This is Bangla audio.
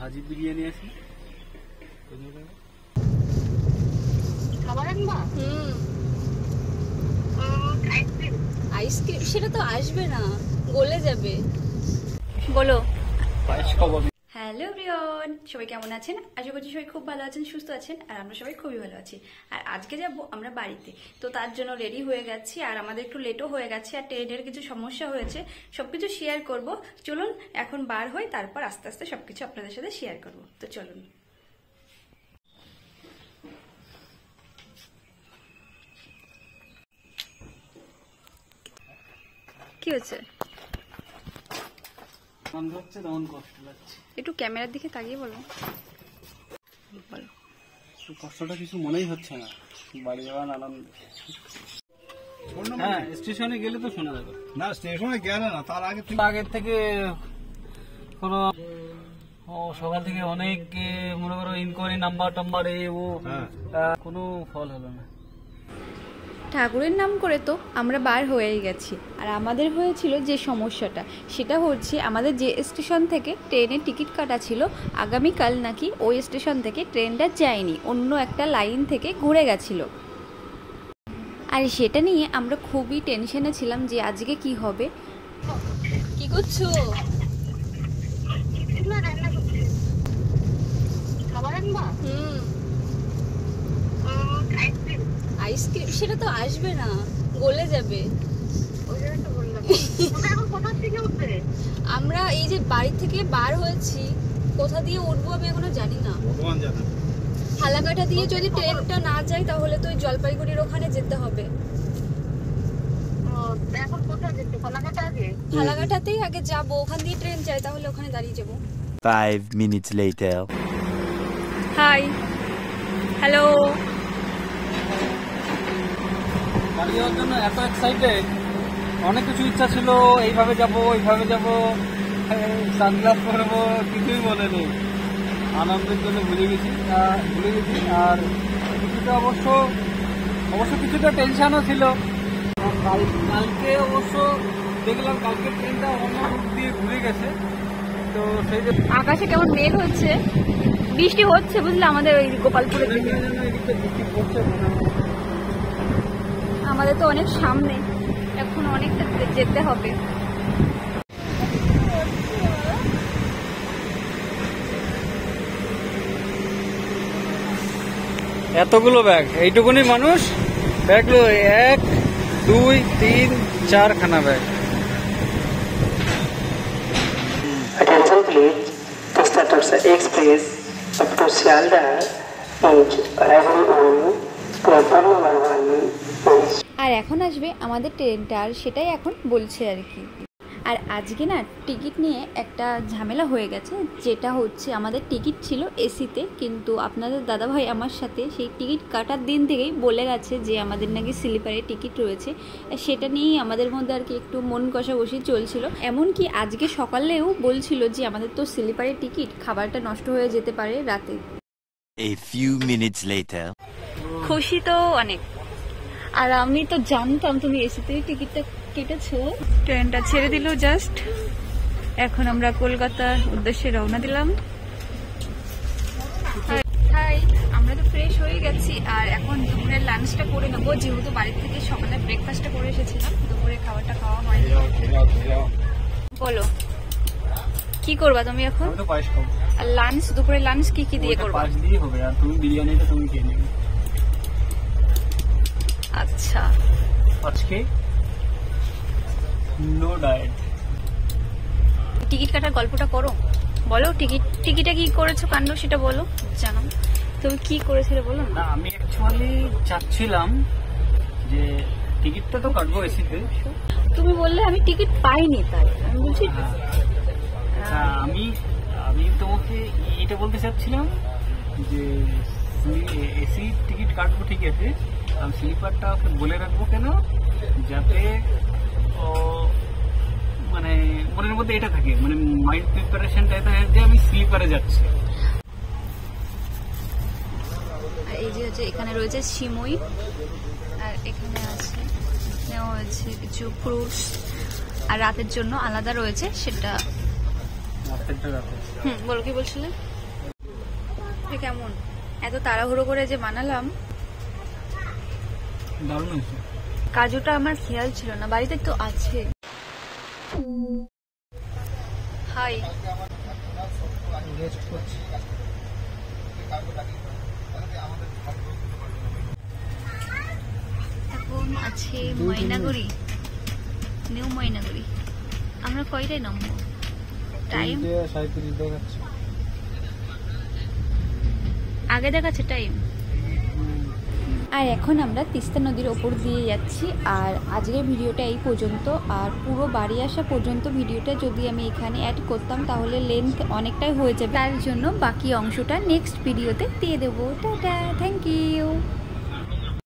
হাজি বিরিয়ানি আছে। আইসক্রিম সেটা তো আসবে না, গলে যাবে। বলো। হ্যালো এভরিওয়ান, সবাই কেমন আছেন? আশা করছি সবাই খুব ভালো আছেন, সুস্থ আছেন, আর আমরা সবাই খুবই ভালো আছি। আর আজকে যাব আমরা বাড়িতে, তো তার জন্য রেডি হয়ে গেছি, আর আমাদের একটু লেটও হয়ে গেছে, আর ট্রেনের কিছু সমস্যা হয়েছে, সবকিছু শেয়ার করব। চলুন এখন বার হই, তারপর আস্তে আস্তে সবকিছু আপনাদের সাথে শেয়ার করব। তো চলুন। কি হচ্ছে? একটু ক্যামেরার দিকে তাকিয়ে বলো। কষ্টটা কিছু মনেই হচ্ছে না, বাড়ি যাওয়ার আনন্দ। হ্যাঁ, স্টেশনে গেলে তো শোনা যাবে না। স্টেশনে গেলে না, তার আগের থেকে কোনো সকাল থেকে অনেক মনে করো ইনকোয়ারি নাম্বার টাম্বার কোনো ফল হলো না। ঠাকুরের নাম করে তো আমরা বার হয়েই গেছি, আর আমাদের হয়েছিল যে সমস্যাটা, সেটা হচ্ছে আমাদের যে স্টেশন থেকে ট্রেনের টিকিট কাটা ছিল, আগামীকাল নাকি ওই স্টেশন থেকে ট্রেনটা যায়নি, অন্য একটা লাইন থেকে ঘুরে গেছিল। আর সেটা নিয়ে আমরা খুবই টেনশনে ছিলাম যে আজকে কি হবে। কি করছো? আইসক্রিম সেটা তো আসবে না, গলে যাবে। আমরা এই যে বাড়ি থেকে বার হয়েছি, কোথা দিয়ে উঠবো আমি এখনো জানি না। ফালাকাটা দিয়ে যদি ট্রেনটা না যায় তাহলে তো ওই জলপাইগুড়ির ওখানে যেতে হবে। ফালাকাটাতেই আগে যাবো, ওখান দিয়ে ট্রেন যায়, তাহলে ওখানে দাঁড়িয়ে যাবো। 5 minutes later. High, hello. বাড়ি যাওয়ার জন্য এত এক্সাইটেড, অনেক কিছু ইচ্ছা ছিল, এইভাবে যাব ওইভাবে যাব, সানগ্লাস পরবো, কিছুই মনে নেই। আনন্দের জন্য ভুলে গেছি। আর কিছুটা অবশ্য কিছুটা টেনশনও ছিল। কালকে অবশ্য দেখলাম কালকে ট্রেনটা অন্য রুট দিয়ে ঘুরে গেছে, তো সেই আকাশে কেমন মেঘ হচ্ছে, বৃষ্টি হচ্ছে বুঝলে আমাদের ওই গোপালপুরের দিকে। বৃষ্টি পড়ছে মনে হয়। আমাদের তো অনেক সামনে, এখন অনেকটা যেতে হবে। এতগুলো ব্যাগ, এইটুকুনি মানুষ ব্যাগগুলো 1 2 3 4 খানা bag. Attention please, the Tattarsa Express up to Sialdah is arriving on platform number 1. আর এখন আসবে আমাদের ট্রেনটা, আর সেটাই এখন বলছে আর কি। আর আজকে না টিকিট নিয়ে একটা ঝামেলা হয়ে গেছে, যেটা হচ্ছে আমাদের টিকিট ছিল এসিতে, কিন্তু আপনাদের দাদাভাই আমার সাথে সেই টিকিট কাটার দিন থেকেই বলে গেছে যে আমাদের নাকি স্লিপারে টিকিট রয়েছে। সেটা নিয়েই আমাদের মধ্যে আর কি একটু মন কষাকষি চলছিল। এমনকি আজকে সকালেও বলছিল যে আমাদের তো স্লিপারে টিকিট, খাবারটা নষ্ট হয়ে যেতে পারে রাতে। A few minutes later. খুশি তো অনেক, আর আমি তো জানতাম তুমি এসিতেই টিকিটটা কেটেছো। ট্রেনটা ছেড়ে দিল জাস্ট, এখন আমরা কলকাতার উদ্দেশ্যে রওনা দিলাম। হাই, আমরা তো ফ্রেশ হয়ে গেছি, আর এখন দুপুরের লাঞ্চটা করে নেবো, যেহেতু বাড়ির থেকে সকালে ব্রেকফাস্টটা করে এসেছিলাম, দুপুরে খাবারটা খাওয়া হয়নি। বলো কি করবা তুমি এখন? আর লাঞ্চ, দুপুরের লাঞ্চ কি কি দিয়ে করবা? পাঁচ দিয়ে হবে, আর তুমি বিরিয়ানিটা তুমি খেয়ে নেবে। আচ্ছা, আজকে নো ডায়েট। টিকিট কাটার গল্পটা করো, বলো। টিকিটে কি করেছো কাণ্ড সেটা বলো, জানো তুমি কি করেছিলে বলো না। আমি অ্যাকচুয়ালি চাচ্ছিলাম যে টিকিটটা তো কাটবো এসিতে। তুমি বললে আমি টিকিট পাইনি, তাই আমি বলছি আমি তোমাকে এটা বলতে চাচ্ছিলাম যে এসি টিকিট কাটবো ঠিক আছে, আমি স্লিপারটা বলে রাখবো কেন, যাতে মানে মনের মধ্যে এটা থাকে, মানে মাইন্ড প্রিপারেশনটা এটা যে আমি স্লিপারে যাচ্ছি। এই যে হচ্ছে এখানে রয়েছে সিমুই, আর এখানে আছে নেওয়া হয়েছে কিছু ফ্রুটস, আর রাতের জন্য আলাদা রয়েছে সেটা। বলো কি বলছিলে? এটা কেমন? এত তাড়াহুড়ো করে যে বানালাম। দারুণ হয়েছে। কাজুটা আমার খেয়াল ছিল না, বাড়িতে তো আছে। হাই, রেস্ট করছি। এখন আছে ময়নাগুড়ি, নিউ ময়নাগুড়ি। আমরা কয়টায় নামবো? টাইম 37 দেখাচ্ছে। আগে দেখাচ্ছে টাইম। আর এখন আমরা তিস্তা নদীর ওপর দিয়ে যাচ্ছি। আর আজকের ভিডিওটা এই পর্যন্ত। আর পুরো বাড়ি আসা পর্যন্ত ভিডিওটা যদি আমি এখানে অ্যাড করতাম তাহলে লেন্থ অনেকটাই হয়ে যাবে, তার জন্য বাকি অংশটা নেক্সট ভিডিওতে দিয়ে দেবো। Tata, thank you.